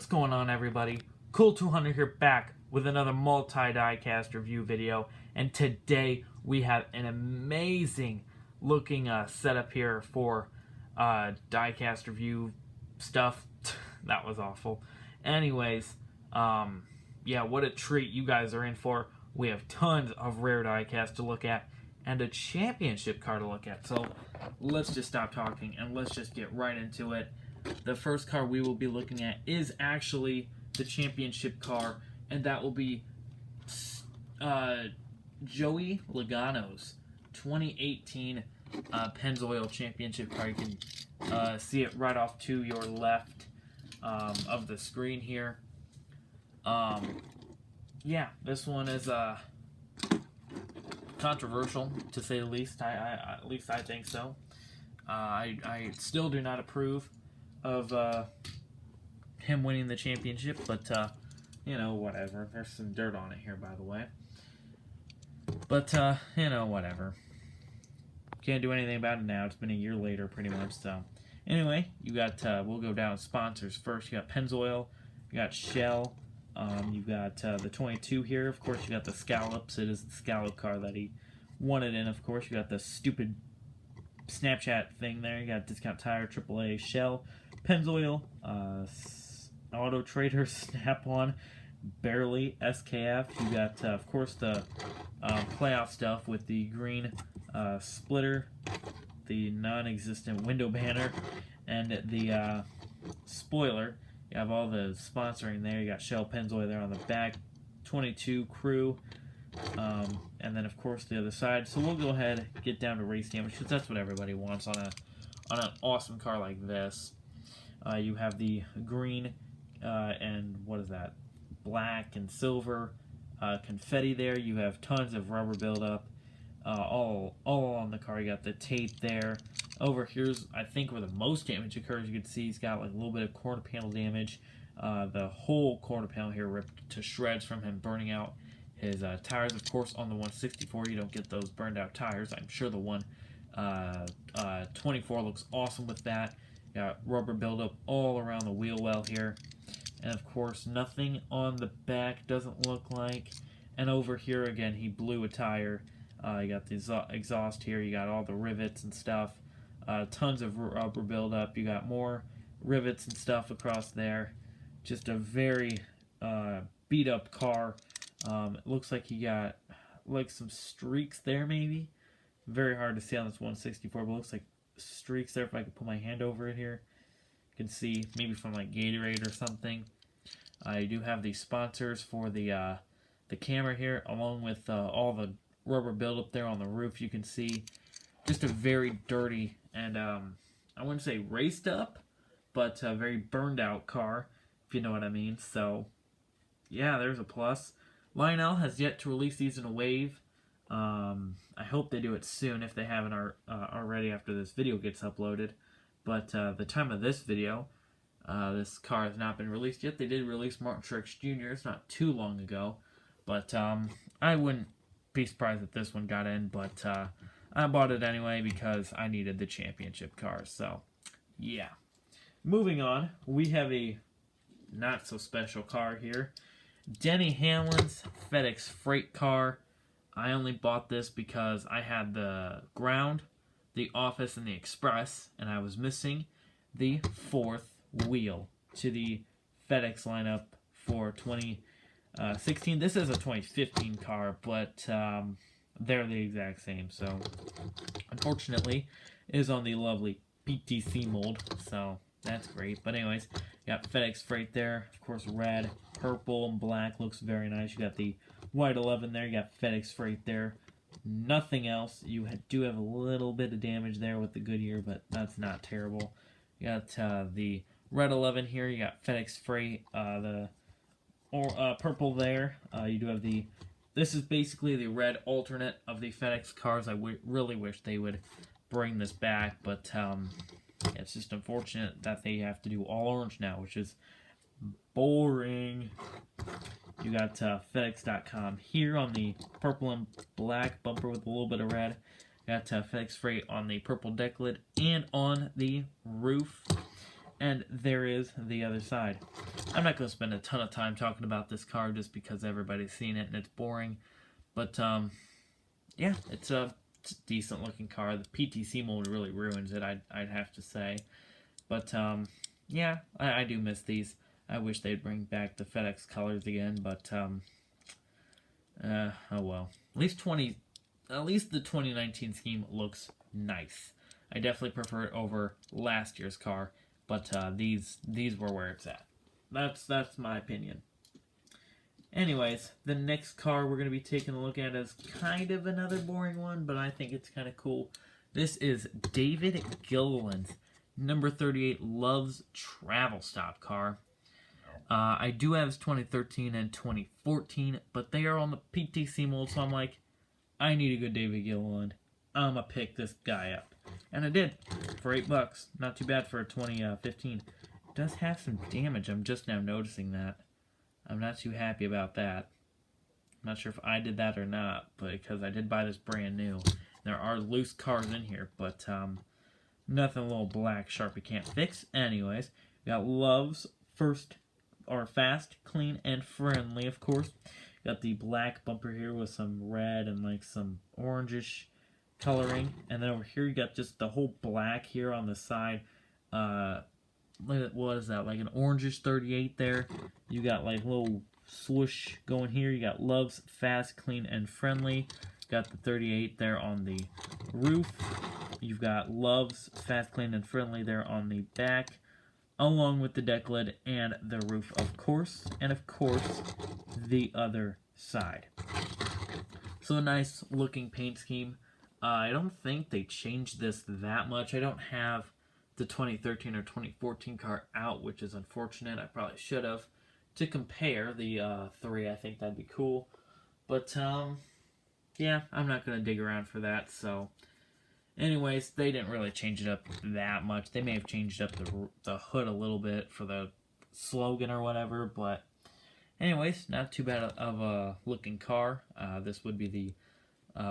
What's going on, everybody? Cool 200 here, back with another multi-diecast review video, and today we have an amazing looking setup here for diecast review stuff. That was awful. Anyways, yeah, what a treat you guys are in for. We have tons of rare diecast to look at and a championship car to look at. So let's just stop talking and let's just get right into it. The first car we will be looking at is actually the championship car, and that will be Joey Logano's 2018 Pennzoil Championship car. You can see it right off to your left of the screen here. Yeah, this one is controversial, to say the least. At least I think so. I still do not approve of him winning the championship, but you know, whatever. There's some dirt on it here, by the way, but you know, whatever. Can't do anything about it now. It's been a year later, pretty much. So anyway, you got we'll go down sponsors first. You got Pennzoil, you got Shell, you got the 22 here. Of course, you got the scallops. It is the scallop car that he won it in. Of course, you got the stupid Snapchat thing there. You got Discount Tire, AAA, Shell, Pennzoil, Auto Trader, Snap-on, Barely, SKF. You got, of course, the playoff stuff with the green splitter, the non-existent window banner, and the spoiler. You have all the sponsoring there. You got Shell, Pennzoil there on the back, 22 crew, and then of course the other side. So we'll go ahead and get down to race damage, because that's what everybody wants on an awesome car like this. You have the green and what is that? Black and silver confetti there. You have tons of rubber buildup all on the car. You got the tape there. Over here's, I think, where the most damage occurs. You can see he's got like a little bit of quarter panel damage. The whole quarter panel here ripped to shreds from him burning out his tires. Of course, on the 164, you don't get those burned out tires. I'm sure the 124 looks awesome with that. Got rubber buildup all around the wheel well here. And of course, nothing on the back, doesn't look like. And over here, again, he blew a tire. You got the exhaust here. You got all the rivets and stuff. Tons of rubber buildup. You got more rivets and stuff across there. Just a very beat up car. It looks like he got like some streaks there, maybe. Very hard to see on this 164, but it looks like streaks there. If I could put my hand over it here, you can see maybe from like Gatorade or something. I do have the sponsors for the camera here, along with all the rubber buildup there on the roof. You can see just a very dirty and I wouldn't say raced up, but a very burned out car, if you know what I mean. So yeah, there's a plus. Lionel has yet to release these in a wave. I hope they do it soon, if they haven't already after this video gets uploaded. But the time of this video, this car has not been released yet. They did release Martin Truex Jr. It's not too long ago. But I wouldn't be surprised if this one got in. But I bought it anyway because I needed the championship car. So yeah. Moving on, we have a not so special car here. Denny Hamlin's FedEx Freight car. I only bought this because I had the ground, the office, and the express, and I was missing the fourth wheel to the FedEx lineup for 2016. This is a 2015 car, but they're the exact same. So, unfortunately, it is on the lovely PTC mold, so that's great. But anyways, you got FedEx Freight there. Of course, red, purple, and black looks very nice. You got the white 11 there. You got FedEx Freight there. Nothing else. You do have a little bit of damage there with the Goodyear, but that's not terrible. You got the red 11 here. You got FedEx Freight. The purple there. You do have the... This is basically the red alternate of the FedEx cars. I really wish they would bring this back, but it's just unfortunate that they have to do all orange now, which is boring. You got FedEx.com here on the purple and black bumper with a little bit of red. Got FedEx Freight on the purple deck lid and on the roof. And there is the other side. I'm not going to spend a ton of time talking about this car just because everybody's seen it and it's boring. But, yeah, it's a decent looking car. The PTC mold really ruins it, I'd have to say. But, yeah, I do miss these. I wish they'd bring back the FedEx colors again, but, oh well. At least the 2019 scheme looks nice. I definitely prefer it over last year's car, but these were where it's at. That's my opinion. Anyways, the next car we're going to be taking a look at is kind of another boring one, but I think it's kind of cool. This is David Gilliland's number 38 Love's Travel Stop car. I do have his 2013 and 2014, but they are on the PTC mold, so I'm like, I need a good David Gilliland. I'm going to pick this guy up. And I did, for $8. Not too bad for a 2015. It does have some damage, I'm just now noticing that. I'm not too happy about that. I'm not sure if I did that or not, but because I did buy this brand new. There are loose cars in here, but nothing a little black Sharpie can't fix. Anyways, we got Love's fast, clean, and friendly, of course. Got the black bumper here with some red and like some orangish coloring. And then over here you got just the whole black here on the side. What is that? Like an orangish 38 there. You got like little swoosh going here. You got Love's fast, clean, and friendly. Got the 38 there on the roof. You've got Love's fast, clean, and friendly there on the back, along with the deck lid and the roof, of course, and of course the other side. So a nice looking paint scheme. I don't think they changed this that much. I don't have the 2013 or 2014 car out, which is unfortunate. I probably should have to compare the three. I think that'd be cool, but yeah, I'm not gonna dig around for that. So anyways, they didn't really change it up that much. They may have changed up the hood a little bit for the slogan or whatever, but anyways, not too bad of a looking car. This would be the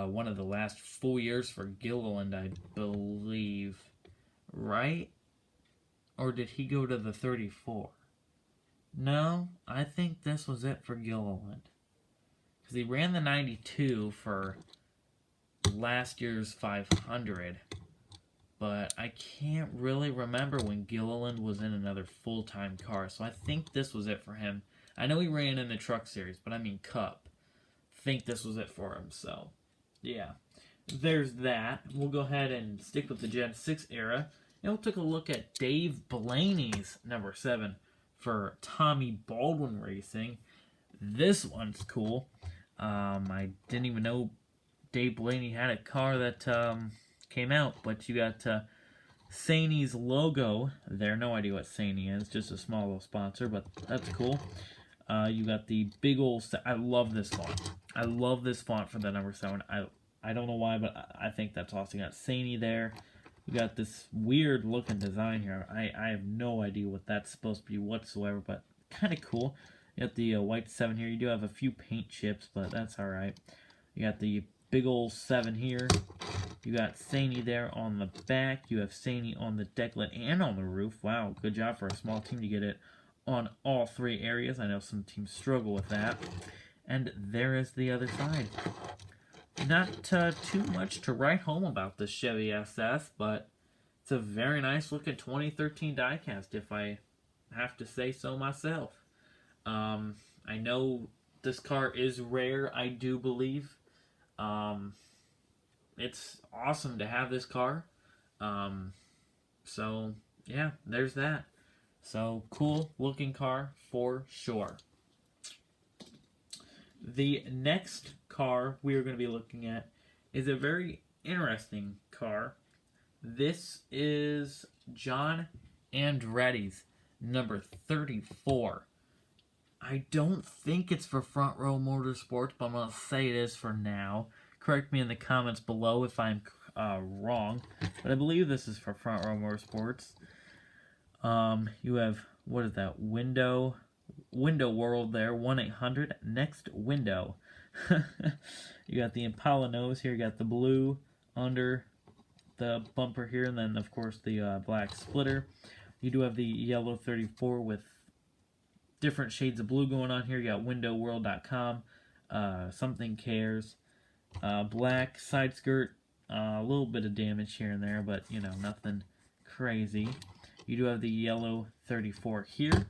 one of the last full years for Gilliland, I believe. Right? Or did he go to the 34? No, I think this was it for Gilliland. Because he ran the 92 for last year's 500. But I can't really remember when Gilliland was in another full-time car. So I think this was it for him. I know he ran in the truck series, but I mean Cup. I think this was it for him, so yeah. There's that. We'll go ahead and stick with the Gen 6 era. And we'll take a look at Dave Blaney's number 7 for Tommy Baldwin Racing. This one's cool. I didn't even know Dave Blaney had a car that came out, but you got Saney's logo there. No idea what Saney is, just a small little sponsor, but that's cool. You got the big old... I love this font. I love this font for the number 7. I don't know why, but I think that's awesome. You got Saney there. You got this weird looking design here. I have no idea what that's supposed to be whatsoever, but kind of cool. You got the white 7 here. You do have a few paint chips, but that's alright. You got the big old 7 here. You got Saney there on the back. You have Saney on the deck lid and on the roof. Wow, good job for a small team to get it on all 3 areas. I know some teams struggle with that. And there is the other side. Not too much to write home about this Chevy SS, but it's a very nice looking 2013 diecast, if I have to say so myself. I know this car is rare, I do believe. It's awesome to have this car. So, yeah, there's that. So, cool looking car for sure. The next car we are going to be looking at is a very interesting car. This is John Andretti's number 34. I don't think it's for Front Row Motorsports, but I'm going to say it is for now. Correct me in the comments below if I'm wrong, but I believe this is for Front Row Motorsports. You have, what is that, Window World there, 1-800 next window. You got the Impala nose here, you got the blue under the bumper here, and then of course the black splitter. You do have the yellow 34 with different shades of blue going on here. You got windowworld.com, something cares, black side skirt, a little bit of damage here and there, but nothing crazy. You do have the yellow 34 here.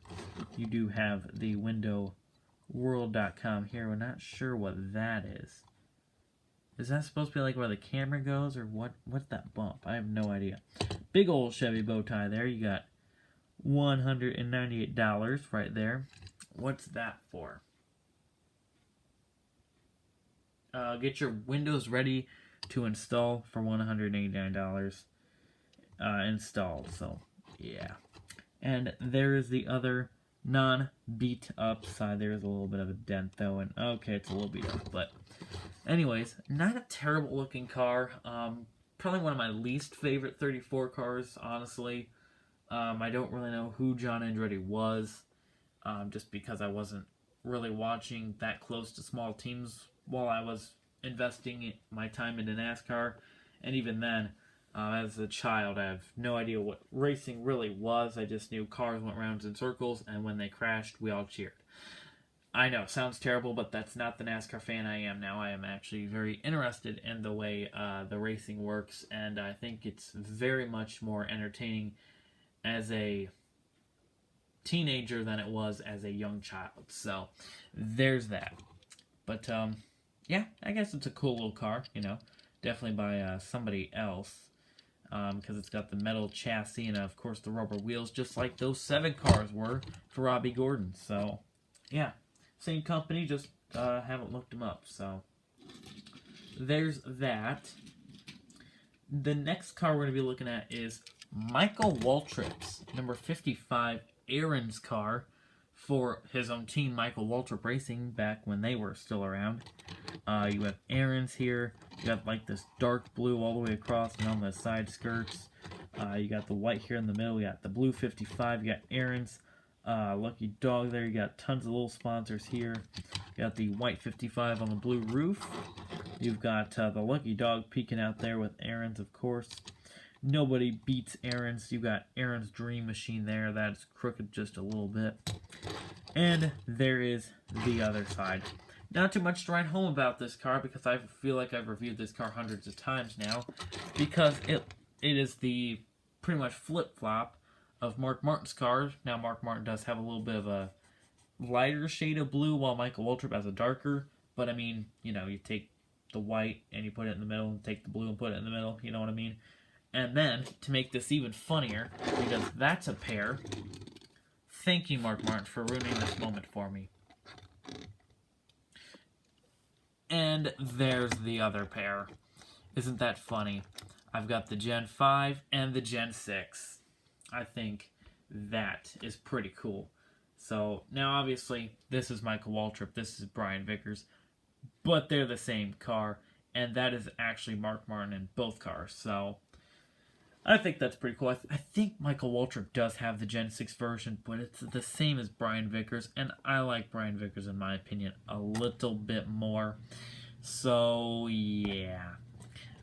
You do have the windowworld.com here. We're not sure what that is. Is that supposed to be like where the camera goes, or what's that bump? I have no idea. Big old Chevy bow tie there. You got $198 right there. What's that for? Get your windows ready to install for $189 installed. So, yeah. And there is the other non-beat up side. There's a little bit of a dent though, and okay, it's a little beat up, but anyways, not a terrible looking car. Probably one of my least favorite 34 cars, honestly. I don't really know who John Andretti was, just because I wasn't really watching that close to small teams while I was investing my time into NASCAR. And even then, as a child, I have no idea what racing really was. I just knew cars went rounds in circles, and when they crashed, we all cheered. I know, sounds terrible, but that's not the NASCAR fan I am now. I am actually very interested in the way the racing works, and I think it's very much more entertaining as a teenager than it was as a young child. So, there's that. But, yeah, I guess it's a cool little car, definitely by somebody else, because it's got the metal chassis and, of course, the rubber wheels, just like those 7 cars were for Robbie Gordon. So, yeah. Same company, just haven't looked them up. So, there's that. The next car we're going to be looking at is Michael Waltrip's number 55 Aaron's car for his own team, Michael Waltrip Racing, back when they were still around. You have Aaron's here. You got like this dark blue all the way across and on the side skirts. You got the white here in the middle. You got the blue 55. You got Aaron's. Lucky Dog there. You got tons of little sponsors here. You got the white 55 on the blue roof. You've got the Lucky Dog peeking out there with Aaron's, of course. Nobody beats Aaron's. You got Aaron's Dream Machine there. That's crooked just a little bit. And there is the other side. Not too much to write home about this car because I feel like I've reviewed this car hundreds of times now. Because it is the pretty much flip-flop of Mark Martin's car. Now, Mark Martin does have a little bit of a lighter shade of blue, while Michael Waltrip has a darker. But, I mean, you take the white and you put it in the middle, and take the blue and put it in the middle, you know what I mean? And then, to make this even funnier, because that's a pair, thank you, Mark Martin, for ruining this moment for me. And there's the other pair. Isn't that funny? I've got the Gen 5 and the Gen 6. I think that is pretty cool. So, now obviously, this is Michael Waltrip, this is Brian Vickers, but they're the same car, and that is actually Mark Martin in both cars. So, I think that's pretty cool. I think Michael Waltrip does have the Gen 6 version, but it's the same as Brian Vickers, and I like Brian Vickers, in my opinion, a little bit more. So, yeah.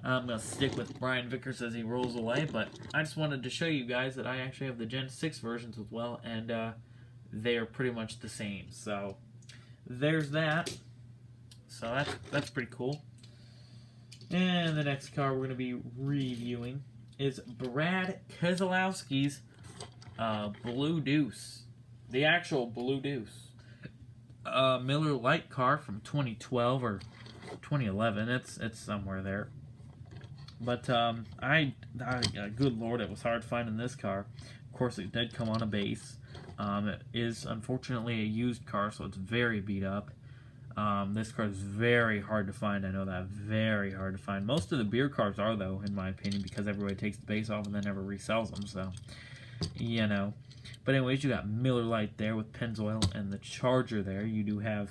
I'm going to stick with Brian Vickers as he rolls away, but I just wanted to show you guys that I actually have the Gen 6 versions as well, and they are pretty much the same. So, there's that. So, that's pretty cool. And the next car we're going to be reviewing is Brad Keselowski's Blue Deuce. The actual Blue Deuce. Miller Lite car from 2012 or 2011. It's somewhere there. But good lord, it was hard finding this car. Of course, it did come on a base. It is unfortunately a used car, so it's very beat up. This car is very hard to find. I know that, very hard to find. Most of the beer cars are, though, in my opinion, because everybody takes the base off and then never resells them. So, But anyways, you got Miller Lite there with Pennzoil and the Charger there. You do have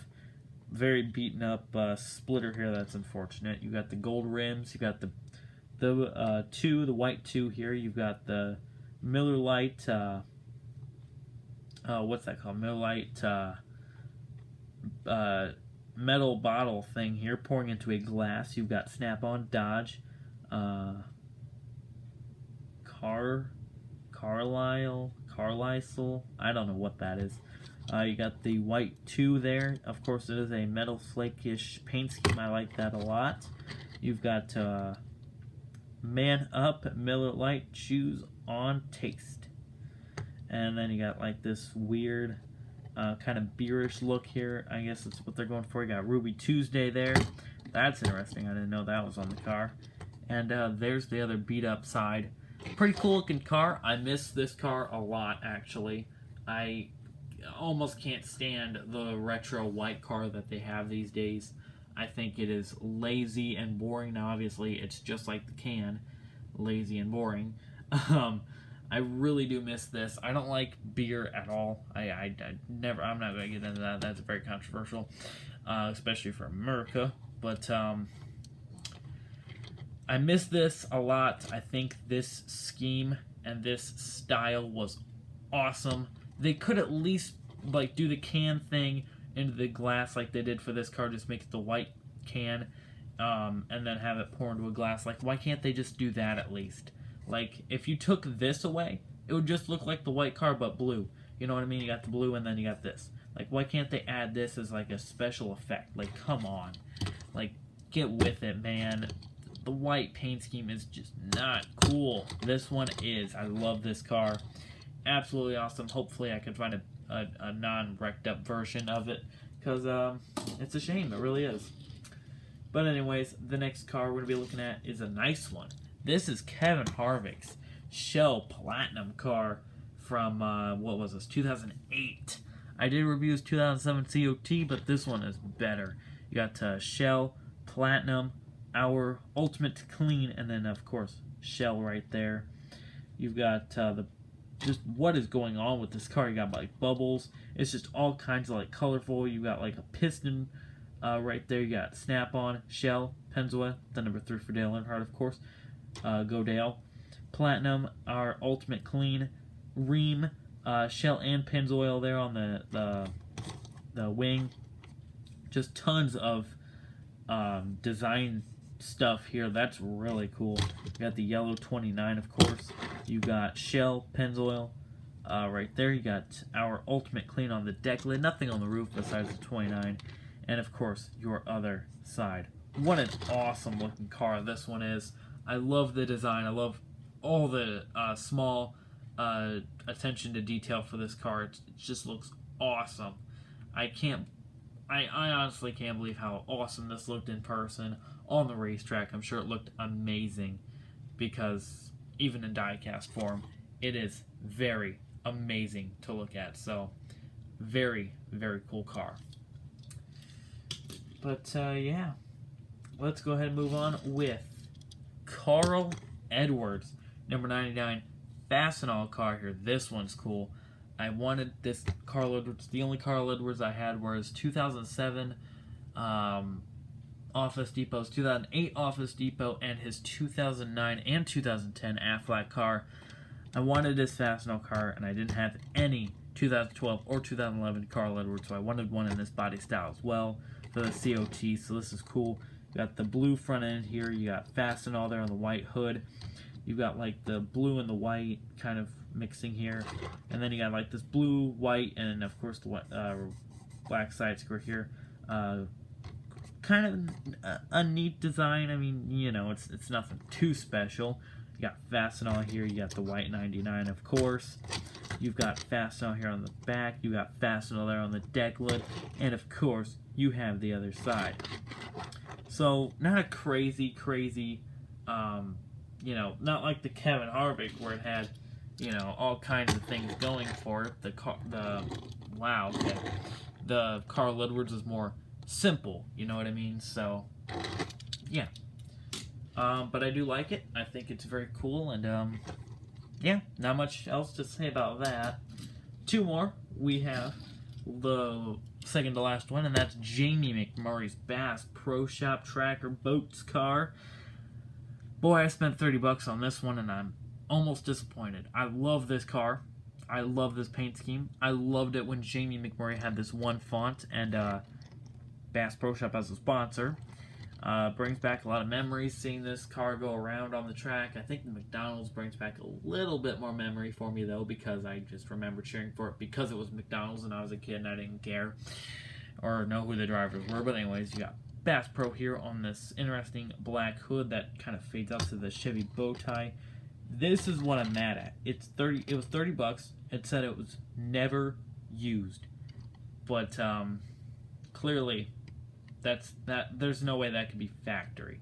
very beaten up splitter here. That's unfortunate. You got the gold rims. You got the white 2 here. You've got the Miller Lite, what's that called? Miller Lite, metal bottle thing here pouring into a glass. You've got Snap-on, Dodge, Carlisle, Carlisle. I don't know what that is. You got the white 2 there. Of course, it is a metal flakish paint scheme. I like that a lot. You've got Man Up, Miller Lite, Choose on Taste. And then you got like this weird kind of beerish look here. I guess that's what they're going for. You got Ruby Tuesday there. That's interesting. I didn't know that was on the car. And there's the other beat up side. Pretty cool looking car. I miss this car a lot, actually. I almost can't stand the retro white car that they have these days. I think it is lazy and boring. Now, obviously, it's just like the can, lazy and boring. I really do miss this. I don't like beer at all. I never. I'm not going to get into that. That's very controversial, especially for America. But I miss this a lot. I think this scheme and this style was awesome. They could at least like do the can thing into the glass like they did for this car. Just make it the white can, and then have it pour into a glass. Like, why can't they just do that at least? Like, if you took this away, it would just look like the white car but blue. You know what I mean? You got the blue and then you got this. Like, why can't they add this as like a special effect? Like, come on. Like, get with it, man. The white paint scheme is just not cool. This one is. I love this car. Absolutely awesome. Hopefully I can find a non-wrecked up version of it, because it's a shame. It really is. But anyways, the next car we're going to be looking at is a nice one. This is Kevin Harvick's Shell Platinum car from, what was this, 2008. I did review his 2007 COT, but this one is better. You got Shell Platinum, our Ultimate Clean, and then, of course, Shell right there. You've got just what is going on with this car. You got like bubbles. It's just all kinds of like colorful. You got like a piston right there. You got Snap-on, Shell, Pennzoil, the number 3 for Dale Earnhardt, of course. Go Dale. Platinum, our Ultimate Clean, Ream, Shell and Pennzoil there on the wing. Just tons of design stuff here. That's really cool. You got the yellow 29, of course. You got Shell, Pennzoil right there. You got our Ultimate Clean on the deck lid. Nothing on the roof besides the 29. And, of course, your other side. What an awesome looking car this one is. I love the design. I love all the small attention to detail for this car. It just looks awesome. I honestly can't believe how awesome this looked in person on the racetrack. I'm sure it looked amazing, because even in diecast form, it is very amazing to look at. So, very, very cool car. But, yeah. Let's go ahead and move on with Carl Edwards, number 99. Fastenal car here. This one's cool. I wanted this Carl Edwards. The only Carl Edwards I had was 2007 Office Depot's 2008 Office Depot and his 2009 and 2010 Aflac car. I wanted this Fastenal car, and I didn't have any 2012 or 2011 Carl Edwards, so I wanted one in this body style as well for the COT, so this is cool. You got the blue front end here. You got Fastenal there on the white hood. You got like the blue and the white kind of mixing here, and then you got like this blue, white, and of course the black side square here. Kind of a neat design. I mean, you know, it's nothing too special. You got Fastenal here. You got the white 99, of course. You've got Fastenal here on the back. You got Fastenal there on the deck lid, and of course you have the other side. So not a crazy, you know, not like the Kevin Harvick where it had, you know, all kinds of things going for it. The Carl Edwards is more simple, you know what I mean? So, yeah. But I do like it. I think it's very cool, and, yeah, not much else to say about that. Two more. We have the second to last one, and that's Jamie McMurray's Bass Pro Shop Tracker Boats car. Boy, I spent $30 on this one, and I'm almost disappointed. I love this car. I love this paint scheme. I loved it when Jamie McMurray had this one font, and Bass Pro Shop as a sponsor. Brings back a lot of memories seeing this car go around on the track. I think the McDonald's brings back a little bit more memory for me, though, because I just remember cheering for it because it was McDonald's and I was a kid and I didn't care or know who the drivers were. But anyways, you got Bass Pro here on this interesting black hood that kind of fades out to the Chevy bow tie. This is what I'm mad at. It was $30. It said it was never used, but clearly there's no way that could be factory.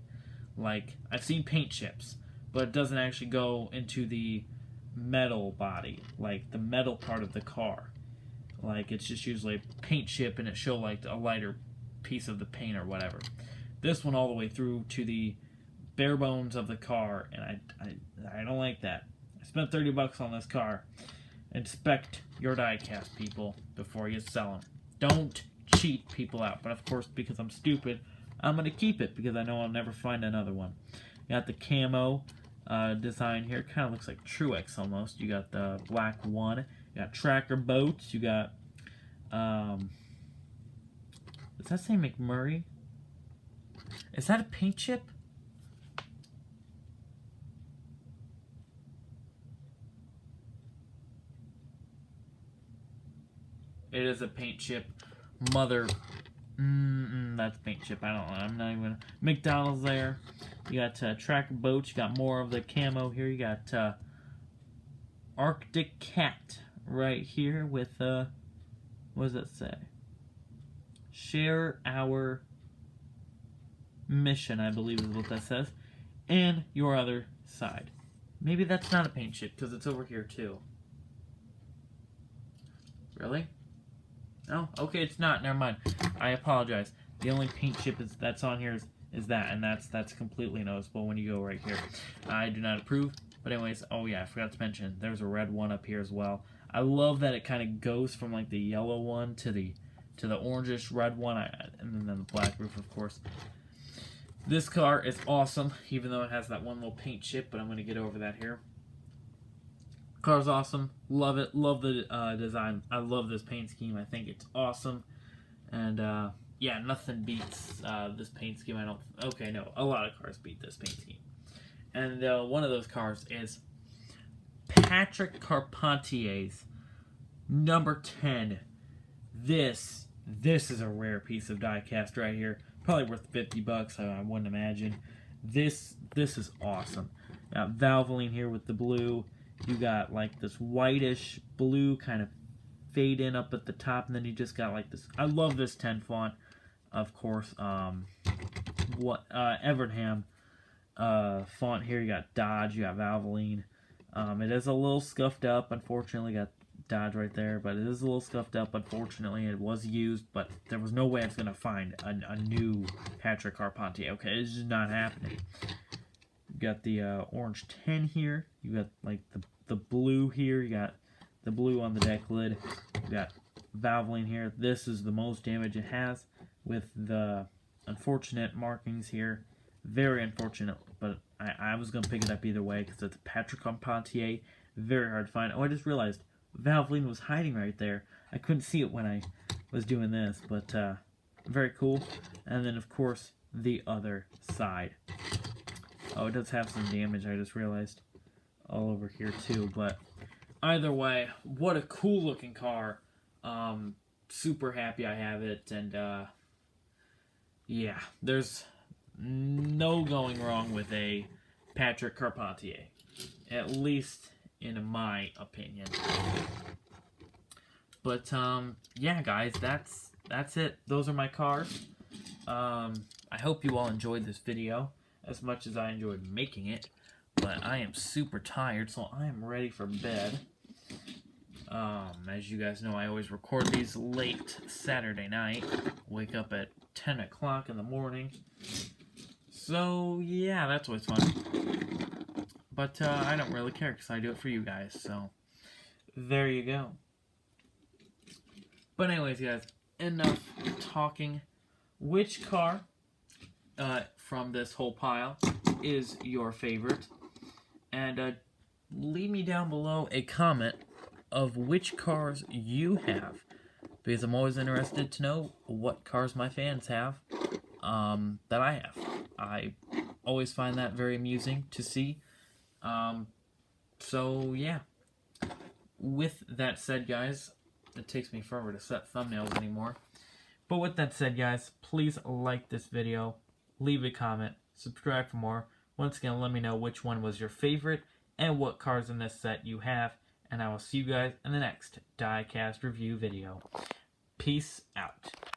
Like, I've seen paint chips, but it doesn't actually go into the metal body, like the metal part of the car. Like, it's just usually a paint chip and it show like a lighter piece of the paint or whatever. This one all the way through to the bare bones of the car, and I don't like that. I spent $30 on this car. Inspect your diecast, people, before you sell them. Don't cheat people out. But of course, because I'm stupid, I'm going to keep it because I know I'll never find another one. You got the camo design here. Kind of looks like Truex almost. You got the black one. You got tracker boats. You got, does that say McMurray? Is that a paint chip? It is a paint chip. Mother. That's paint chip. I don't know. I'm not even. McDonald's there. You got tracker boats. You got more of the camo here. You got Arctic Cat right here with what does that say? Share our mission, I believe is what that says. And your other side. Maybe that's not a paint chip because it's over here too. Really? No? Okay, it's not. Never mind. I apologize. The only paint chip that's on here is that, and that's completely noticeable when you go right here. I do not approve. But anyways, oh yeah, I forgot to mention, there's a red one up here as well. I love that it kind of goes from like the yellow one to the orangish red one, and then the black roof, of course. This car is awesome, even though it has that one little paint chip, but I'm going to get over that here. Car's awesome. Love it. Love the design. I love this paint scheme. I think it's awesome. And, yeah, nothing beats this paint scheme. Okay, no. A lot of cars beat this paint scheme. And one of those cars is Patrick Carpentier's number 10. This is a rare piece of diecast right here. Probably worth $50, I wouldn't imagine. This is awesome. Got Valvoline here with the blue. You got like this whitish blue kind of fade in up at the top, and then you just got like this. I love this 10 font, of course. Evernham font here. You got Dodge, you got Valvoline. It is a little scuffed up, unfortunately. Got Dodge right there, but it is a little scuffed up, unfortunately. It was used, but there was no way I was going to find a new Patrick Carpentier. Okay, it's just not happening. You got the orange 10 here. You got like the blue here. You got the blue on the deck lid. You got Valvoline here. This is the most damage it has with the unfortunate markings here. Very unfortunate, but I was going to pick it up either way because it's a Patrick Carpentier. Very hard to find. Oh, I just realized Valvoline was hiding right there. I couldn't see it when I was doing this, but very cool. And then, of course, the other side. Oh, it does have some damage, I just realized, all over here too. But either way, what a cool looking car. Super happy I have it, and yeah, there's no going wrong with a Patrick Carpentier, at least in my opinion. But yeah, guys, that's it. Those are my cars. I hope you all enjoyed this video as much as I enjoyed making it, but I am super tired, so I am ready for bed. As you guys know, I always record these late Saturday night. Wake up at 10 o'clock in the morning. So, yeah, that's always fun. But I don't really care because I do it for you guys, so there you go. But anyways, guys, enough talking. Which car from this whole pile is your favorite? And leave me down below a comment of which cars you have, because I'm always interested to know what cars my fans have that I have. I always find that very amusing to see. So yeah. With that said, guys, it takes me forever to set thumbnails anymore. But with that said, guys, please like this video, leave a comment, subscribe for more. Once again, let me know which one was your favorite and what cars in this set you have. And I will see you guys in the next diecast review video. Peace out.